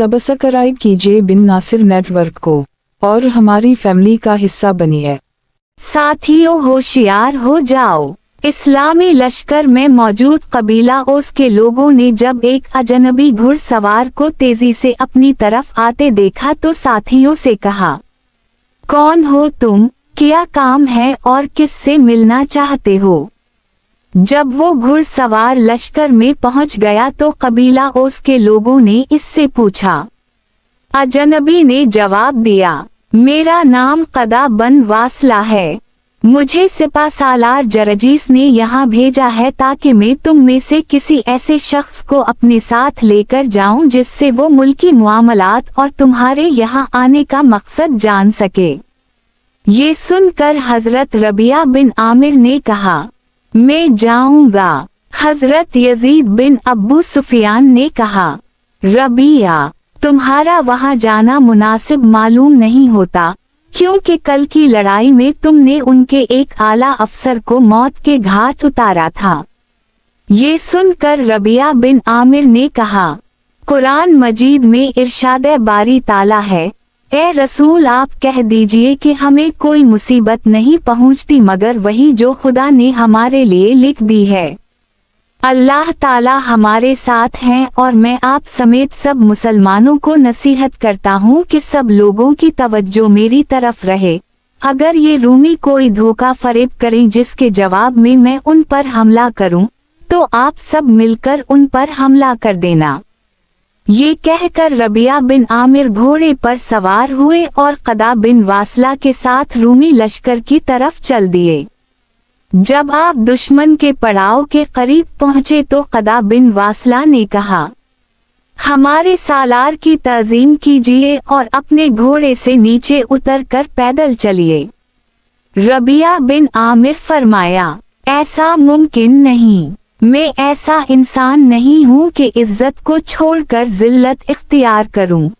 Subscribe कीजिए बिन Nasir network को और हमारी फैमिली का हिस्सा बनिए। साथियों, होशियार हो जाओ। इस्लामी लश्कर में मौजूद कबीला ओस के लोगों ने जब एक अजनबी घुड़सवार को तेजी से अपनी तरफ आते देखा तो साथियों से कहा, कौन हो तुम, क्या काम है और किससे मिलना चाहते हो? जब वो घुड़सवार लश्कर में पहुंच गया तो कबीला ओस के लोगों ने इससे पूछा। अजनबी ने जवाब दिया, मेरा नाम कदा बन वासला है। मुझे सिपा सालार जरजीस ने यहाँ भेजा है ताकि मैं तुम में से किसी ऐसे शख्स को अपने साथ लेकर जाऊं जिससे वो मुल्की मुआमलात और तुम्हारे यहाँ आने का मकसद जान सके। ये सुनकर हजरत रबिया बिन आमिर ने कहा, मैं जाऊंगा। हजरत यजीद बिन अब्बू सुफियान ने कहा, रबिया, तुम्हारा वहां जाना मुनासिब मालूम नहीं होता, क्योंकि कल की लड़ाई में तुमने उनके एक आला अफसर को मौत के घाट उतारा था। ये सुनकर रबिया बिन आमिर ने कहा, कुरान मजीद में इरशाद बारी ताला है, ए रसूल, आप कह दीजिए कि हमें कोई मुसीबत नहीं पहुंचती मगर वही जो खुदा ने हमारे लिए लिख दी है। अल्लाह ताला हमारे साथ हैं और मैं आप समेत सब मुसलमानों को नसीहत करता हूँ कि सब लोगों की तवज्जो मेरी तरफ रहे। अगर ये रूमी कोई धोखा फरेब करें जिसके जवाब में मैं उन पर हमला करूँ तो आप सब मिलकर उन पर हमला कर देना। ये कहकर रबिया बिन आमिर घोड़े पर सवार हुए और कदा बिन वासला के साथ रूमी लश्कर की तरफ चल दिए। जब आप दुश्मन के पड़ाव के करीब पहुंचे तो कदा बिन वासला ने कहा, हमारे सालार की ताज़ीम कीजिए और अपने घोड़े से नीचे उतरकर पैदल चलिए। रबिया बिन आमिर फरमाया, ऐसा मुमकिन नहीं, मैं ऐसा इंसान नहीं हूँ कि इज्जत को छोड़कर जिल्लत इख्तियार करूँ।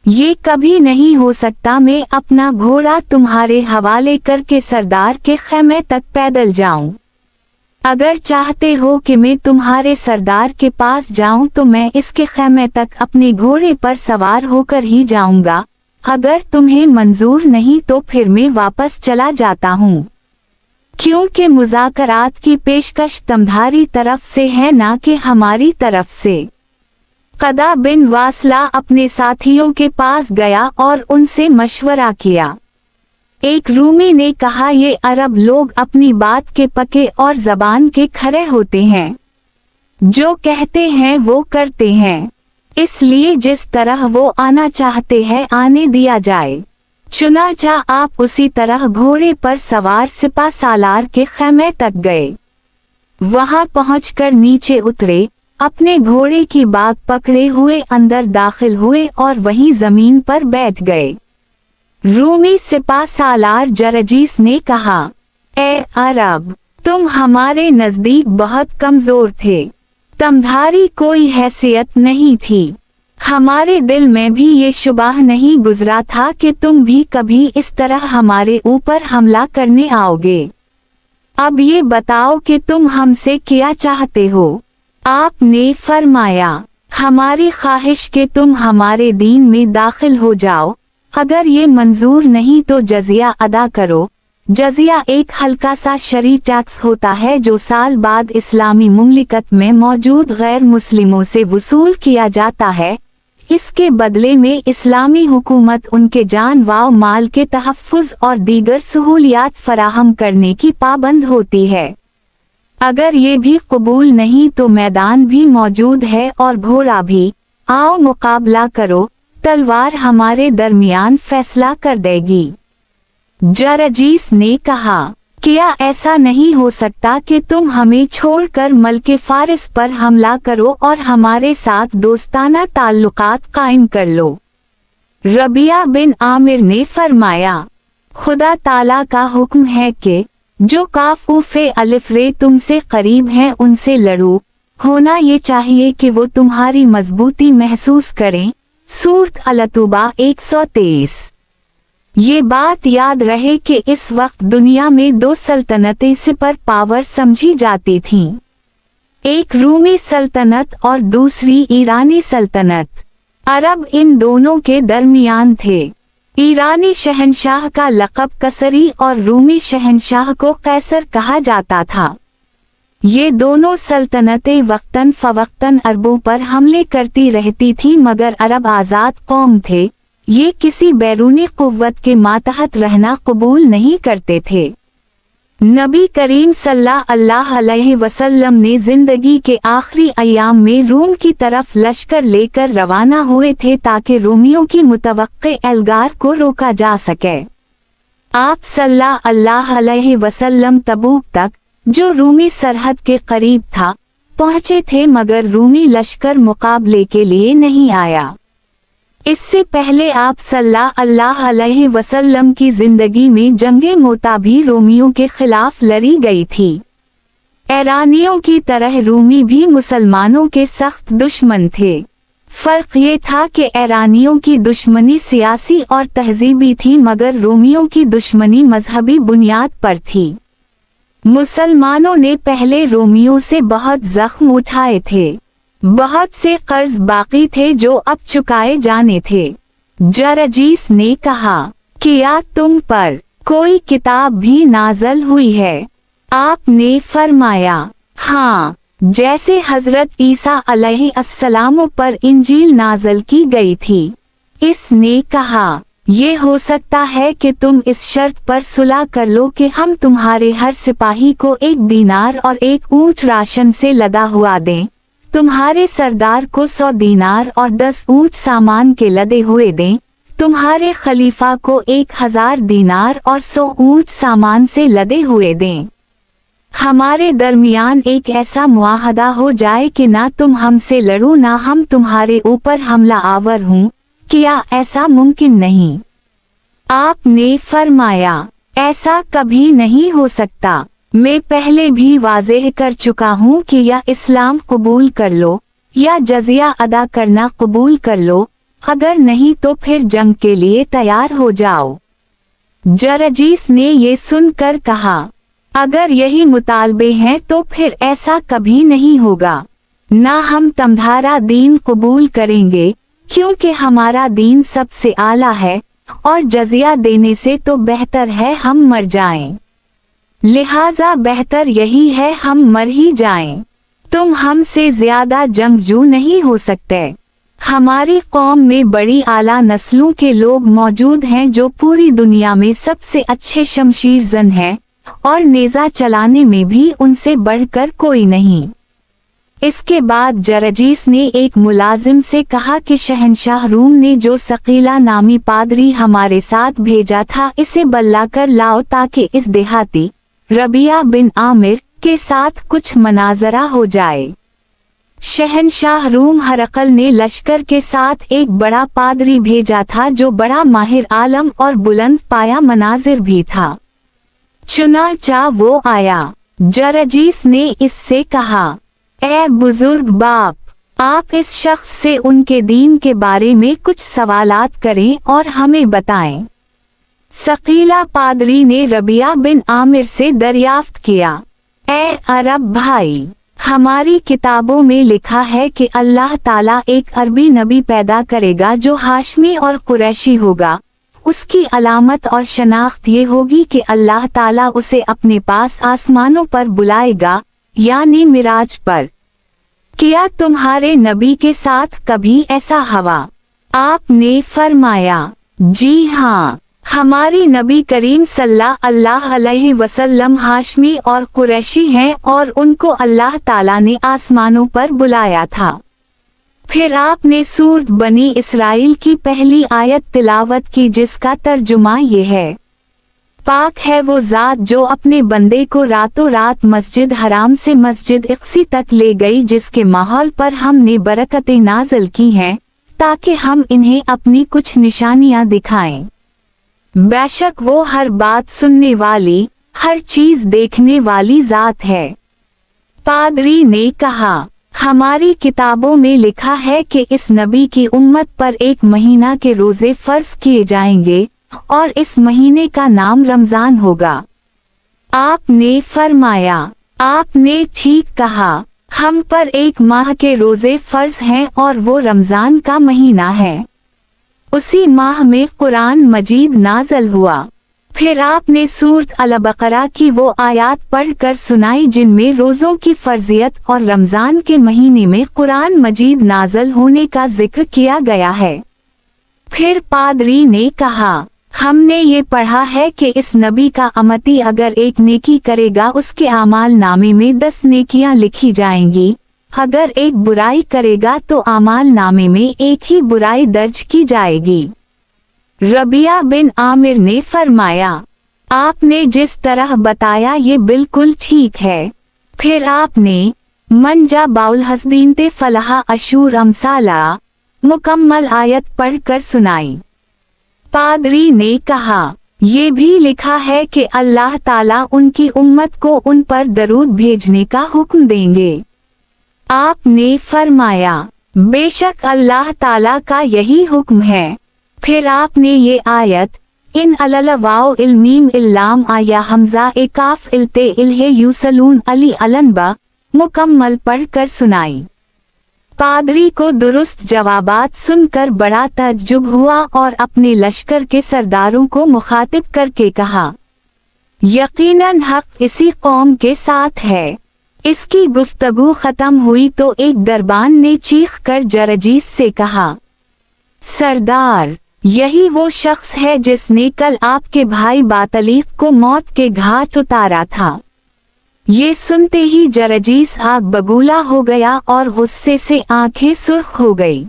ये कभी नहीं हो सकता। मैं अपना घोड़ा तुम्हारे हवाले करके सरदार के खेमे तक पैदल जाऊं। अगर चाहते हो कि मैं तुम्हारे सरदार के पास जाऊं तो मैं इसके खेमे तक अपने घोड़े पर सवार होकर ही जाऊंगा। अगर तुम्हें मंजूर नहीं तो फिर मैं वापस चला जाता हूं, क्योंकि मुज़ाकरात की पेशकश तुम्हारी तरफ से है ना कि हमारी तरफ से। कदा बिन वासला अपने साथियों के पास गया और उनसे मशवरा किया। एक रूमी ने कहा, ये अरब लोग अपनी बात के पक्के और जबान के खरे होते हैं, जो कहते हैं वो करते हैं, इसलिए जिस तरह वो आना चाहते हैं आने दिया जाए। चुनाचा आप उसी तरह घोड़े पर सवार सिपा सालार के खेमे तक गए। वहां पहुंचकर नीचे उतरे, अपने घोड़े की बाग पकड़े हुए अंदर दाखिल हुए और वहीं जमीन पर बैठ गए। रूमी सिपा सालार जरजीस ने कहा, ए अरब, तुम हमारे नजदीक बहुत कमजोर थे, तुम्हारी कोई हैसियत नहीं थी। हमारे दिल में भी ये शुबाह नहीं गुजरा था कि तुम भी कभी इस तरह हमारे ऊपर हमला करने आओगे। अब ये बताओ कि तुम हमसे क्या चाहते हो? आपने फरमाया, हमारी ख्वाहिश कि तुम हमारे दीन में दाखिल हो जाओ। अगर ये मंजूर नहीं तो जजिया अदा करो। जजिया एक हल्का सा शरई टैक्स होता है जो साल बाद इस्लामी मुमलिकत में मौजूद गैर मुस्लिमों से वसूल किया जाता है। इसके बदले में इस्लामी हुकूमत उनके जान व माल के तहफ़्फ़ुज़ और दीगर सहूलियात फराहम करने की पाबंद होती है। अगर ये भी कबूल नहीं तो मैदान भी मौजूद है और घोड़ा भी। आओ मुकाबला करो, तलवार हमारे दरमियान फैसला कर देगी। जरजीस ने कहा, क्या ऐसा नहीं हो सकता कि तुम हमें छोड़कर मल्के फारिस पर हमला करो और हमारे साथ दोस्ताना ताल्लुकात कायम कर लो? रबिया बिन आमिर ने फरमाया, खुदा ताला का हुक्म है कि जो काफ उफे अलिफ रे तुमसे करीब हैं उनसे लड़ो। होना ये चाहिए कि वो तुम्हारी मजबूती महसूस करें। सूरत अल-तौबा 123। ये बात याद रहे कि इस वक्त दुनिया में दो सल्तनतें सुपर पावर समझी जाती थीं, एक रूमी सल्तनत और दूसरी ईरानी सल्तनत। अरब इन दोनों के दरमियान थे। ईरानी शहंशाह का लक़ब कसरी और रूमी शहंशाह को कैसर कहा जाता था। ये दोनों सल्तनतें वक्तन फवक्तन अरबों पर हमले करती रहती थी, मगर अरब आज़ाद कौम थे, ये किसी बैरूनी कुव्वत के मातहत रहना कबूल नहीं करते थे। नबी करीम सल्लल्लाहु अलैहि वसल्लम ने जिंदगी के आखिरी अय्याम में रूम की तरफ लश्कर लेकर रवाना हुए थे ताकि रोमियों की मुतवक्के एल्गार को रोका जा सके। आप सल्लल्लाहु अलैहि वसल्लम तबूक तक, जो रूमी सरहद के करीब था, पहुंचे थे, मगर रूमी लश्कर मुकाबले के लिए नहीं आया। इससे पहले आप सल्लल्लाहु अलैहि वसल्लम की जिंदगी में जंगे मोता भी रोमियों के खिलाफ लड़ी गई थी। ईरानियों की तरह रूमी भी मुसलमानों के सख्त दुश्मन थे। फर्क ये था कि ईरानियों की दुश्मनी सियासी और तहजीबी थी, मगर रोमियों की दुश्मनी मजहबी बुनियाद पर थी। मुसलमानों ने पहले रोमियों से बहुत जख्म उठाए थे। बहुत से कर्ज बाकी थे जो अब चुकाए जाने थे। जरजीस ने कहा, क्या तुम पर कोई किताब भी नाज़ल हुई है? आपने फरमाया, हाँ, जैसे हजरत ईसा अलैहिस्सलाम पर इंजील नाज़ल की गई थी। इसने कहा, ये हो सकता है कि तुम इस शर्त पर सुलह कर लो कि हम तुम्हारे हर सिपाही को 1 दीनार और 1 ऊँट राशन से लदा हुआ दें, तुम्हारे सरदार को 100 दीनार और 10 ऊँट सामान के लदे हुए दें, तुम्हारे खलीफा को 1000 दीनार और 100 ऊँट सामान से लदे हुए दें। हमारे दरमियान एक ऐसा मुआहदा हो जाए कि ना तुम हमसे लड़ो ना हम तुम्हारे ऊपर हमला आवर हूँ। क्या ऐसा मुमकिन नहीं? आपने फरमाया, ऐसा कभी नहीं हो सकता। मैं पहले भी वाज़ेह कर चुका हूँ कि या इस्लाम कबूल कर लो या जजिया अदा करना कबूल कर लो, अगर नहीं तो फिर जंग के लिए तैयार हो जाओ। जरजीस ने ये सुनकर कहा, अगर यही मुतालबे हैं तो फिर ऐसा कभी नहीं होगा। ना हम तुम्हारा दीन कबूल करेंगे, क्योंकि हमारा दीन सबसे आला है और जजिया देने से तो बेहतर है हम मर जाएं। लिहाजा बेहतर यही है हम मर ही जाएं। तुम हमसे ज्यादा जंगजू नहीं हो सकते। हमारी कौम में बड़ी आला नस्लों के लोग मौजूद हैं जो पूरी दुनिया में सबसे अच्छे शमशीर जन हैं और नेज़ा चलाने में भी उनसे बढ़कर कोई नहीं। इसके बाद जरजीस ने एक मुलाजिम से कहा कि शहंशाह रूम ने जो सकीला नामी पादरी हमारे साथ भेजा था, इसे बल्ला कर लाओ ताकि इस देहाती रबिया बिन आमिर के साथ कुछ मनाजरा हो जाए। शहंशाह रूम हरकल ने लश्कर के साथ एक बड़ा पादरी भेजा था जो बड़ा माहिर आलम और बुलंद पाया मनाजिर भी था। चुनांचा वो आया। जरजीस ने इससे कहा, ए बुजुर्ग बाप, आप इस शख्स से उनके दीन के बारे में कुछ सवालात करें और हमें बताएं। सकीला पादरी ने रबिया बिन आमिर से दरियाफ्त किया, ए अरब भाई, हमारी किताबों में लिखा है कि अल्लाह ताला एक अरबी नबी पैदा करेगा जो हाशमी और कुरैशी होगा। उसकी अलामत और शनाख्त ये होगी कि अल्लाह ताला उसे अपने पास आसमानों पर बुलाएगा, यानी मिराज पर। क्या तुम्हारे नबी के साथ कभी ऐसा हुआ? आपने फरमाया, जी हाँ, हमारी नबी करीम सल्लल्लाहु अलैहि वसल्लम हाशमी और कुरैशी हैं और उनको अल्लाह ताला ने आसमानों पर बुलाया था। फिर आपने सूरत बनी इसराइल की पहली आयत तिलावत की जिसका तर्जुमा ये है, पाक है वो ज़ात जो अपने बंदे को रातों रात मस्जिद हराम से मस्जिद अक्सी तक ले गई, जिसके माहौल पर हमने बरकतें नाज़िल की हैं ताकि हम इन्हें अपनी कुछ निशानियां दिखाएं। बेशक वो हर बात सुनने वाली, हर चीज देखने वाली ज़ात है। पादरी ने कहा, हमारी किताबों में लिखा है कि इस नबी की उम्मत पर 1 महीना के रोजे फर्ज किए जाएंगे और इस महीने का नाम रमजान होगा। आपने फरमाया, आपने ठीक कहा, हम पर एक माह के रोजे फर्ज हैं और वो रमजान का महीना है। उसी माह में कुरान मजीद नाज़िल हुआ। फिर आपने सूरत अल-बकरा की वो आयत पढ़कर सुनाई जिनमें रोज़ों की फर्जियत और रमज़ान के महीने में कुरान मजीद नाज़िल होने का जिक्र किया गया है। फिर पादरी ने कहा, हमने ये पढ़ा है कि इस नबी का अमती अगर एक नेकी करेगा उसके आमाल नामे में 10 नेकियां लिखी जाएंगी, अगर एक बुराई करेगा तो आमाल नामे में एक ही बुराई दर्ज की जाएगी। रबिया बिन आमिर ने फरमाया, आपने जिस तरह बताया ये बिल्कुल ठीक है। फिर आपने मंजा बाउल हसदीन ते फलाहा अशूर अमसाला मुकम्मल आयत पढ़कर सुनाई। पादरी ने कहा, ये भी लिखा है कि अल्लाह ताला उनकी उम्मत को उन पर दरूद भेजने का हुक्म देंगे। आपने फरमाया, बेशक अल्लाह ताला का यही हुक्म है। फिर आपने ये आयत इन अललवाओ इल्मीम इल्लाम आया हमजा ए काफ इल्ते इल्हे यूसलून अली अलनबा मुकम्मल पढ़कर सुनाई। पादरी को दुरुस्त जवाबात सुनकर बड़ा तज्जुब हुआ और अपने लश्कर के सरदारों को मुखातिब करके कहा, यकीनन हक इसी कौम के साथ है। इसकी गुफ्तगू खत्म हुई तो एक दरबान ने चीख कर जरजीस से कहा, सरदार, यही वो शख्स है जिसने कल आपके भाई बातलीक को मौत के घाट उतारा था। ये सुनते ही जरजीस आग बगूला हो गया और गुस्से से आंखें सुर्ख हो गई।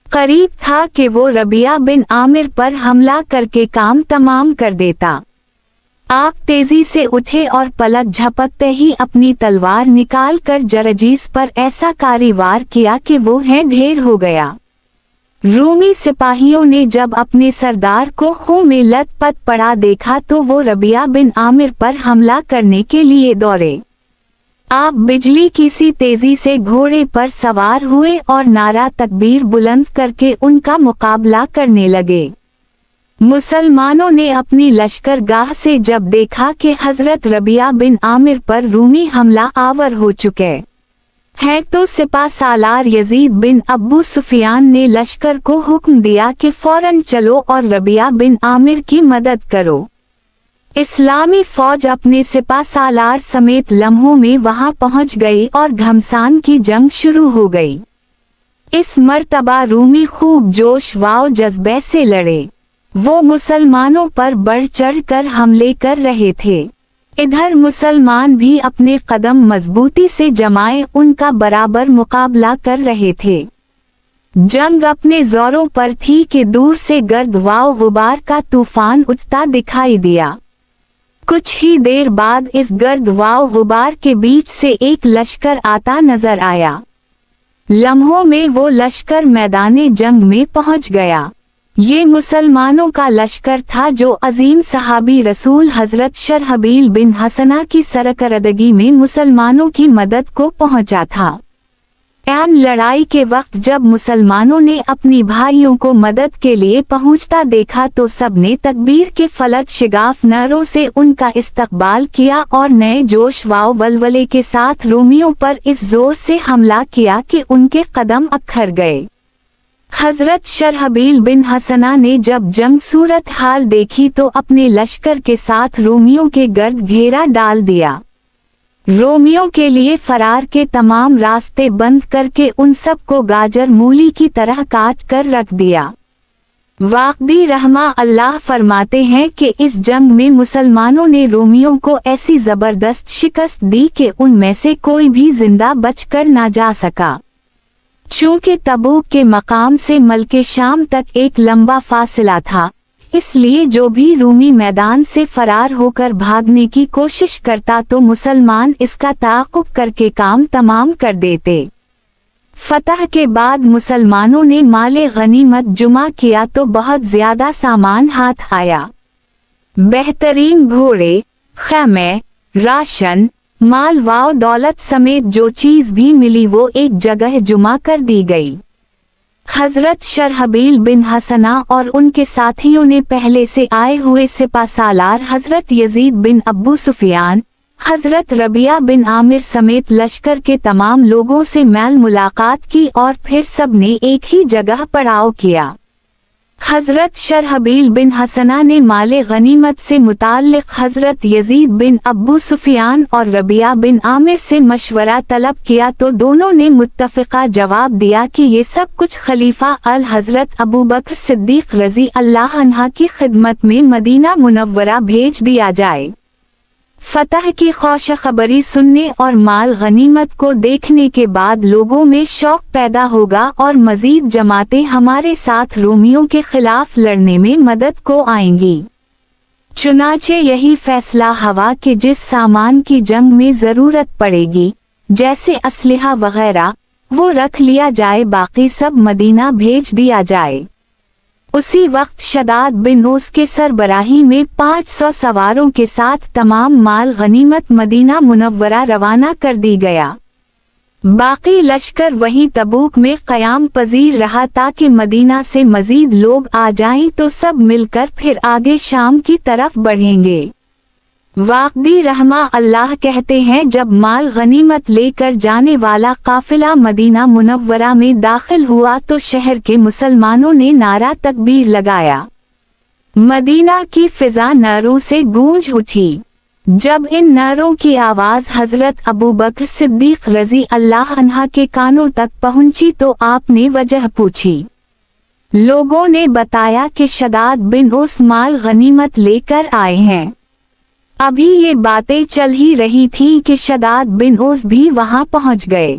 करीब था कि वो रबिया बिन आमिर पर हमला करके काम तमाम कर देता। आप तेजी से उठे और पलक झपकते ही अपनी तलवार निकाल कर जरजीस पर ऐसा कारवार किया कि वो ढेर हो गया। रूमी सिपाहियों ने जब अपने सरदार को खून में लथपथ पड़ा देखा तो वो रबिया बिन आमिर पर हमला करने के लिए दौड़े। आप बिजली की सी तेजी से घोड़े पर सवार हुए और नारा तकबीर बुलंद करके उनका मुकाबला करने लगे। मुसलमानों ने अपनी लश्करगाह से जब देखा कि हजरत रबिया बिन आमिर पर रूमी हमला आवर हो चुके हैं तो सिपा सालार यजीद बिन अब्बू सुफियान ने लश्कर को हुक्म दिया कि फौरन चलो और रबिया बिन आमिर की मदद करो। इस्लामी फौज अपने सिपा सालार समेत लम्हों में वहां पहुंच गई और घमसान की जंग शुरू हो गई। इस मर्तबा रूमी खूब जोश व जज्बे से लड़े। वो मुसलमानों पर बढ़ चढ़ कर हमले कर रहे थे। इधर मुसलमान भी अपने कदम मजबूती से जमाए उनका बराबर मुकाबला कर रहे थे। जंग अपने जोरों पर थी कि दूर से गर्द व गुबार का तूफान उठता दिखाई दिया। कुछ ही देर बाद इस गर्द व गुबार के बीच से एक लश्कर आता नजर आया। लम्हों में वो लश्कर मैदाने जंग में पहुंच गया। ये मुसलमानों का लश्कर था जो अजीम सहाबी रसूल हजरत शरहबील बिन हसना की सरकरदगी में मुसलमानों की मदद को पहुंचा था। ऐन लड़ाई के वक्त जब मुसलमानों ने अपनी भाइयों को मदद के लिए पहुंचता देखा तो सबने तकबीर के फलक शिगाफ नरों से उनका इस्तकबाल किया और नए जोश व वलवले के साथ रोमियों पर इस जोर से हमला किया कि उनके कदम अखर गए। हजरत शरहबील बिन हसना ने जब जंग सूरत हाल देखी तो अपने लश्कर के साथ रोमियों के गर्द घेरा डाल दिया। रोमियों के लिए फरार के तमाम रास्ते बंद करके उन सब को गाजर मूली की तरह काट कर रख दिया। वाक़दी रहमा अल्लाह फरमाते हैं कि इस जंग में मुसलमानों ने रोमियों को ऐसी जबरदस्त शिकस्त दी कि उनमें से कोई भी जिंदा बचकर ना जा सका। चूंकि तबूक के मकाम से मल्के शाम तक एक लंबा फासला था, इसलिए जो भी रूमी मैदान से फरार होकर भागने की कोशिश करता तो मुसलमान इसका ताक़ुब करके काम तमाम कर देते। फतह के बाद मुसलमानों ने माले गनीमत जुमा किया तो बहुत ज्यादा सामान हाथ आया। बेहतरीन घोड़े, खैमे, राशन, माल व दौलत समेत जो चीज भी मिली वो एक जगह जुमा कर दी गई। हजरत शरहबील बिन हसना और उनके साथियों ने पहले से आए हुए सिपा सालार हजरत यजीद बिन अब्बू सुफियान, हजरत रबिया बिन आमिर समेत लश्कर के तमाम लोगों से मैल मुलाकात की और फिर सब ने एक ही जगह पड़ाव किया। हजरत शरहबील बिन हसना ने माले गनीमत से मुताल्लिक हजरत यजीद बिन अब्बू सुफियान और रबिया बिन आमिर से मशवरा तलब किया तो दोनों ने मुत्तफ़िक़ा जवाब दिया कि ये सब कुछ खलीफा अल हजरत अबू बकर सिद्दीक रज़ी अल्लाह अन्हा की खिदमत में मदीना मुनव्वरा भेज दिया जाए। फतह की ख्वाश खबरी सुनने और माल गनीमत को देखने के बाद लोगों में शौक पैदा होगा और मजीद जमातें हमारे साथ रोमियों के खिलाफ लड़ने में मदद को आएंगी। चुनाचे यही फैसला हवा कि जिस सामान की जंग में ज़रूरत पड़ेगी, जैसे असलहा वगैरह, वो रख लिया जाए, बाकी सब मदीना भेज दिया जाए। उसी वक्त शदाद बिन ओस के सरबराही में 500 सवारों के साथ तमाम माल गनीमत मदीना मुनव्वरा रवाना कर दी गया। बाकी लश्कर वहीं तबूक में क़याम पजीर रहा ताकि मदीना से मजीद लोग आ जाएं तो सब मिलकर फिर आगे शाम की तरफ बढ़ेंगे। वाक़दी रहमा अल्लाह कहते हैं, जब माल गनीमत लेकर जाने वाला काफिला मदीना मुनव्वरा में दाखिल हुआ तो शहर के मुसलमानों ने नारा तकबीर लगाया। मदीना की फिजा नारों से गूंज उठी। जब इन नारों की आवाज़ हजरत अबू बकर सिद्दीक रज़ी अल्लाह अन्हा के कानों तक पहुंची तो आपने वजह पूछी। लोगों ने बताया कि शदाद बिन ओस माल गनीमत लेकर आए हैं। अभी ये बातें चल ही रही थीं कि शदाद बिन ओस भी वहां पहुंच गए।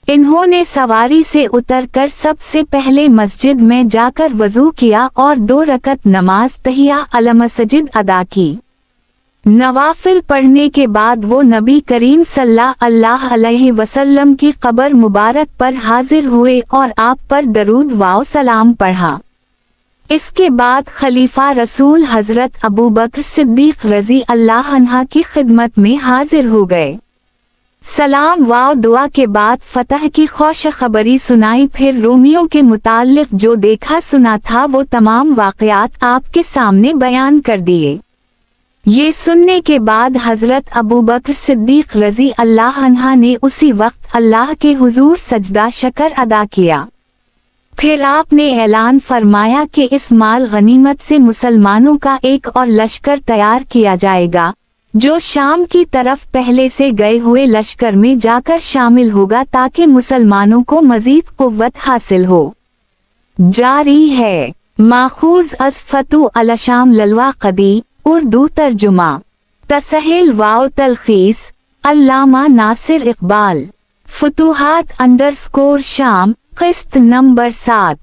इन्होंने सवारी से उतरकर सबसे पहले मस्जिद में जाकर वजू किया और 2 रकत नमाज तहिया अल मस्जिद अदा की। नवाफिल पढ़ने के बाद वो नबी करीम सल्लल्लाहु अलैहि वसल्लम की कब्र मुबारक पर हाजिर हुए और आप पर दरूद व सलाम पढ़ा। इसके बाद खलीफा रसूल हजरत अबू बकर सिद्दीक रज़ी अल्लाह अन्हा की खिदमत में हाजिर हो गए। सलाम व दुआ के बाद फतह की ख्वाश खबरी सुनाई। फिर रोमियों के मुताल्लिक जो देखा सुना था वो तमाम वाक़यात आपके सामने बयान कर दिए। ये सुनने के बाद हजरत अबू बकर सिद्दीक रज़ी अल्लाह अन्हा ने उसी वक्त अल्लाह के हुजूर सजदा शकर अदा किया। फिर आपने ऐलान फरमाया कि इस माल गनीमत से मुसलमानों का एक और लश्कर तैयार किया जाएगा, जो शाम की तरफ पहले से गए हुए लश्कर में जाकर शामिल होगा ताकि मुसलमानों को मजीद कुव्वत हासिल हो। जारी है। माखूज अस फतू अलशाम ललवा कदी, उर्दू तर्जुमा। तसहील वाव तलखीस, अल्लामा नासिर इकबाल। फुतूहात _ शाम, किस्त नंबर 7।